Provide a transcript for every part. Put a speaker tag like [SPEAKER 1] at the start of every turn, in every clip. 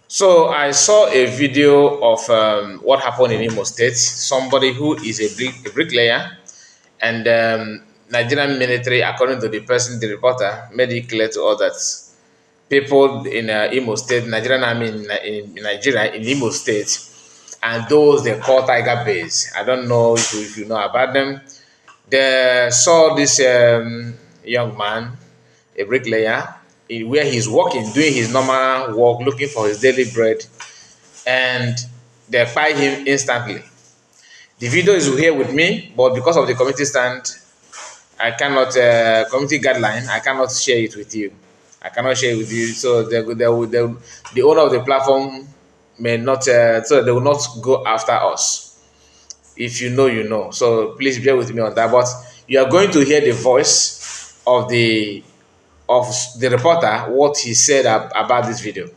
[SPEAKER 1] So I saw a video of what happened in Imo State. Somebody who is a bricklayer, and Nigerian military, according to the person, the reporter, made it clear to us that people in Imo State, Nigerian army in Nigeria, in Imo State, and those they call Tiger Base. I don't know if you know about them. They saw this young man, a bricklayer, where he's working, doing his normal work, looking for his daily bread, and they fired him instantly. The video is here with me, but because of the committee stand, I cannot, committee guideline, I cannot share it with you. I cannot share it with you. So the owner of the platform may not, so they will not go after us. If you know, you know. So please bear with me on that. But you are going to hear the voice of the reporter, what he said about this video.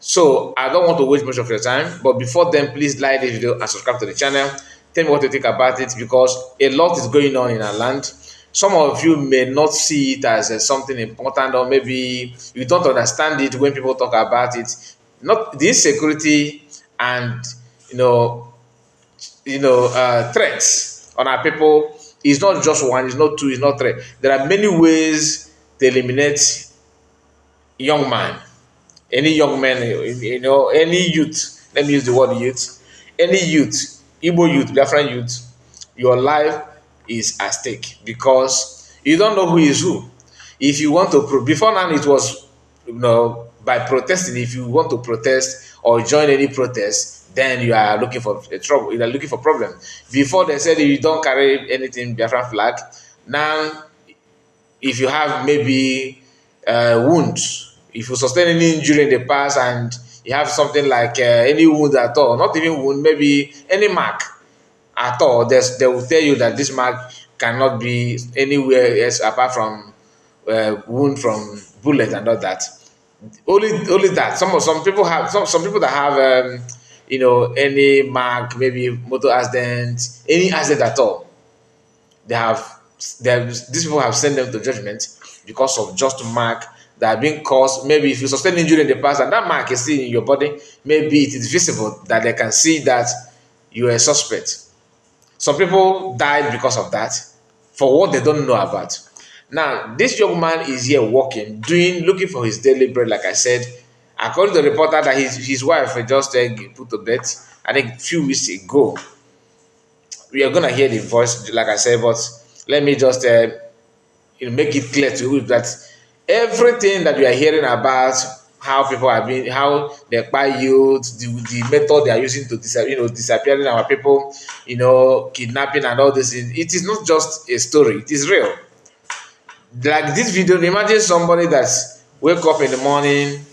[SPEAKER 1] So I don't want to waste much of your time, but before then, please like this video and subscribe to the channel. Tell me what you think about it, because a lot is going on in our land. Some of you may not see it as something important, or maybe you don't understand it when people talk about it. Not the insecurity and you know threats on our people is not just one, it's not two, it's not three. There are many ways to eliminate young man, any young man, any youth. Let me use the word youth. Any youth, Igbo youth, Biafra youth, your life is at stake because you don't know who is who. If you want to, before now it was, by protesting. If you want to protest or join any protest, then you are looking for a trouble. You are looking for problem. Before they said you don't carry anything Biafra flag. Now if you have maybe wounds, if you sustain any injury in the past and you have something like any wound at all, not even wound, maybe any mark at all, they will tell you that this mark cannot be anywhere else apart from wound from bullet and all that. Only that. Some people have some people that have any mark, maybe motor accident, any accident at all. They have these people have sent them to judgment because of just mark that are being caused. Maybe if you sustain injury in the past and that mark is still in your body, maybe it is visible that they can see that you are a suspect. Some people died because of that, for what they don't know about. Now, this young man is here working, looking for his daily bread, like I said. According to the reporter, that his wife just put to bed, I think a few weeks ago. We are gonna hear the voice, like I said, but let me just make it clear to you that everything that you are hearing about how people are being, how the Kpai youth, the method they are using to disappearing our people, kidnapping and all this, it is not just a story; it is real. Like this video, imagine somebody that's wake up in the morning,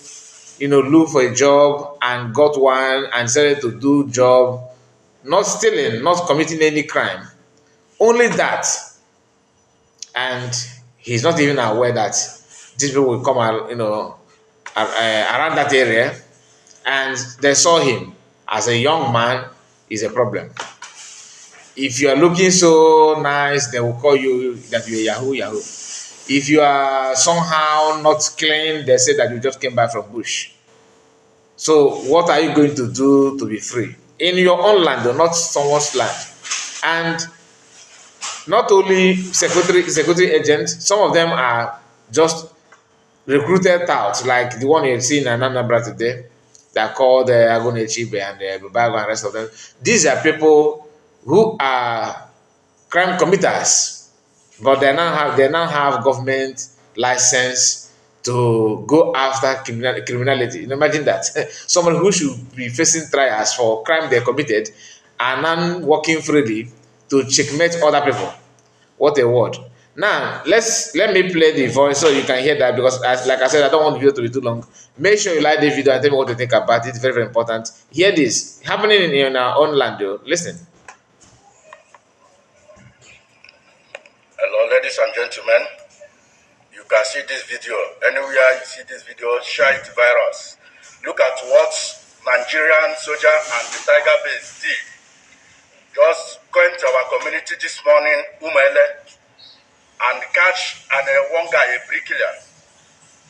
[SPEAKER 1] look for a job and got one and decided to do job, not stealing, not committing any crime, only that, and he's not even aware that these people will come out, around that area, and they saw him as a young man is a problem. If you are looking so nice, they will call you that you're Yahoo Yahoo. If you are somehow not clean, they say that you just came back from bush. So what are you going to do to be free in your own land, or not someone's land? And not only security agents, some of them are just recruited out, like the one you see in Anambra today, that are called Agonechibe and Bubago and rest of them. These are people who are crime committers, but they now have government license to go after criminality. Imagine that. Someone who should be facing trials for crime they committed are now working freely to checkmate other people. What a word. Now, let me play the voice so you can hear that, because like I said, I don't want the video to be too long. Make sure you like the video and tell me what you think about it. It's very, very important. Hear this happening in our own land, though. Listen.
[SPEAKER 2] Hello, ladies and gentlemen. You can see this video. Anywhere you see this video, share it virus. Look at what Nigerian soldier and the Tiger Base did. Just going to our community this morning, Umele, and catch one guy, a bricklayer.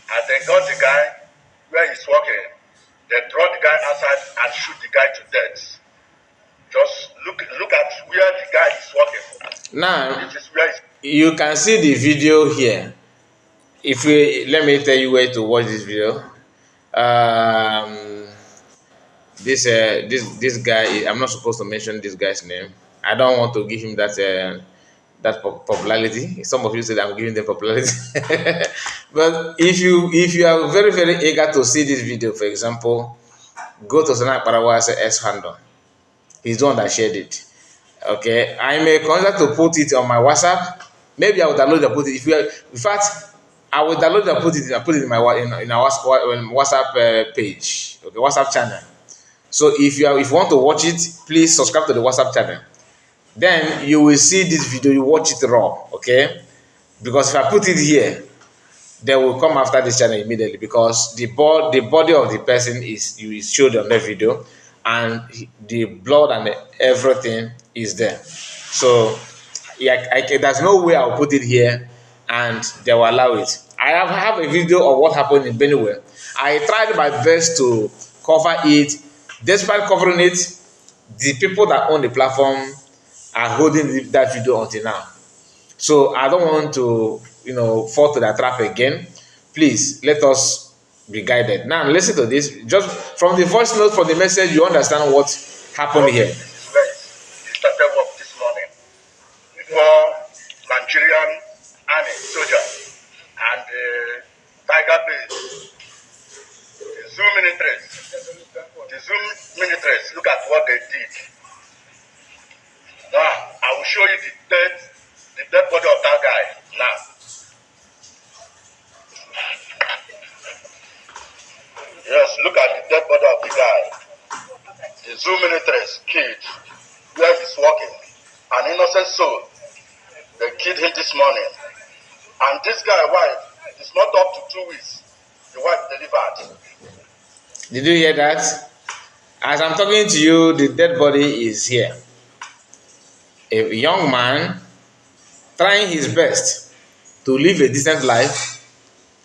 [SPEAKER 2] And they got the guy where he's working. They brought the guy guy outside and shoot the guy to death. Just look at where the guy is working.
[SPEAKER 1] Now,
[SPEAKER 2] This is where
[SPEAKER 1] you can see the video here. If we let me tell you where to watch this video. Um, this guy, I'm not supposed to mention this guy's name. I don't want to give him that popularity. Some of you said I'm giving them popularity. But if you are very very eager to see this video, for example, go to Sana Parawa's S handle. He's the one that shared it. Okay, I may consider to put it on my WhatsApp. Maybe I will download and put it. In fact, I will download and put it in my in our WhatsApp page. Okay, WhatsApp channel. So if you want to watch it, please subscribe to the WhatsApp channel. Then you will see this video. You watch it raw. Okay, because if I put it here, they will come after this channel immediately, because the body of the person is showed on the video, and the blood and everything is there. So yeah, there's no way I'll put it here and they will allow it. I have a video of what happened in Benue. I tried my best to cover it. Despite covering it, the people that own the platform are holding that video until now. So I don't want to, fall to that trap again. Please let us be guided. Now listen to this. Just from the voice note, from the message, you understand what happened here.
[SPEAKER 2] this is where he started work this morning. Before Nigerian army soldier and Tiger base, the Zoom militaries, look at what they did. Now I will show you the dead body of that guy now. Yes, look at the dead body of the guy. The Zoom militaries killed where he's working. An innocent soul. They killed him this morning. And this guy, wife, is not up to 2 weeks. The wife delivered.
[SPEAKER 1] Did you hear that? As I'm talking to you, the dead body is here. A young man trying his best to live a decent life.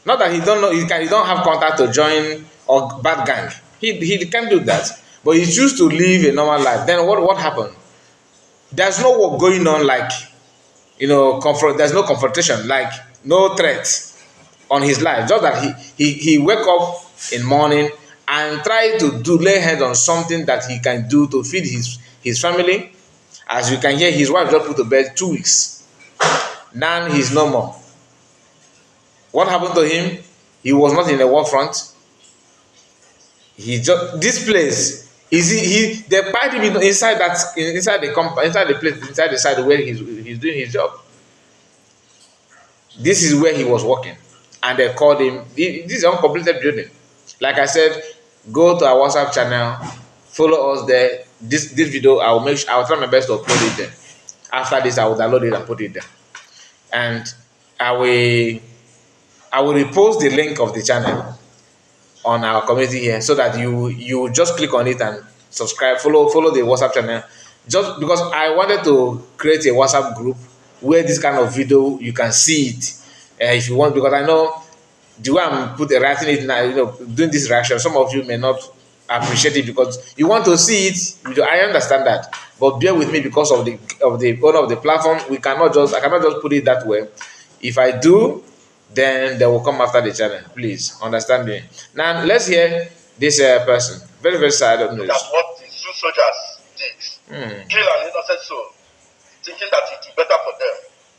[SPEAKER 1] Not that he don't have contact to join or bad gang. He can't do that. But he choose to live a normal life. Then what happened? There's no work going on, like there's no confrontation, like no threat on his life. Just that he wake up in morning and try to lay hands on something that he can do to feed his family. As you can hear, his wife just put to bed 2 weeks. Now he's no more. What happened to him? He was not in the war front. He just this place they pied him inside the side where he's doing his job. This is where he was working, and they called him. This is an uncompleted building. Like I said, go to our WhatsApp channel, follow us there. This video, I will try my best to upload it there. After this, I will download it and put it there, and I will repost the link of the channel on our community here, so that you just click on it and subscribe, follow the WhatsApp channel. Just because I wanted to create a WhatsApp group where this kind of video you can see it, if you want, because I know the way I'm writing it now, doing this reaction, some of you may not appreciate it because you want to see it. I understand that, but bear with me because of the owner of the platform. I cannot just put it that way. If I do, then they will come after the channel. Please understand me. Now let's hear this person. Very very sad news.
[SPEAKER 2] That's what the Zoo soldiers did. Kill an innocent soul, thinking that it will better for them.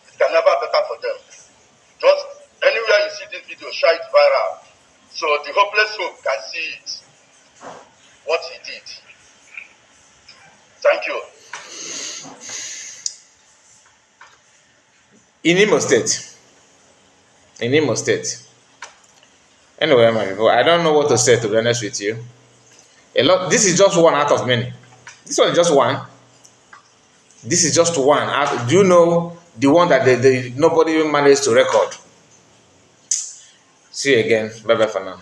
[SPEAKER 2] It can never better for them. Just anywhere you see this video, share it viral, so the hopeless soul can see it. What he did. Thank you.
[SPEAKER 1] In Imo State. Anyway, my people, I don't know what to say, to be honest with you. This is just one out of many. This one is just one. This is just one. Do you know the one that nobody managed to record? See you again. Bye bye for now.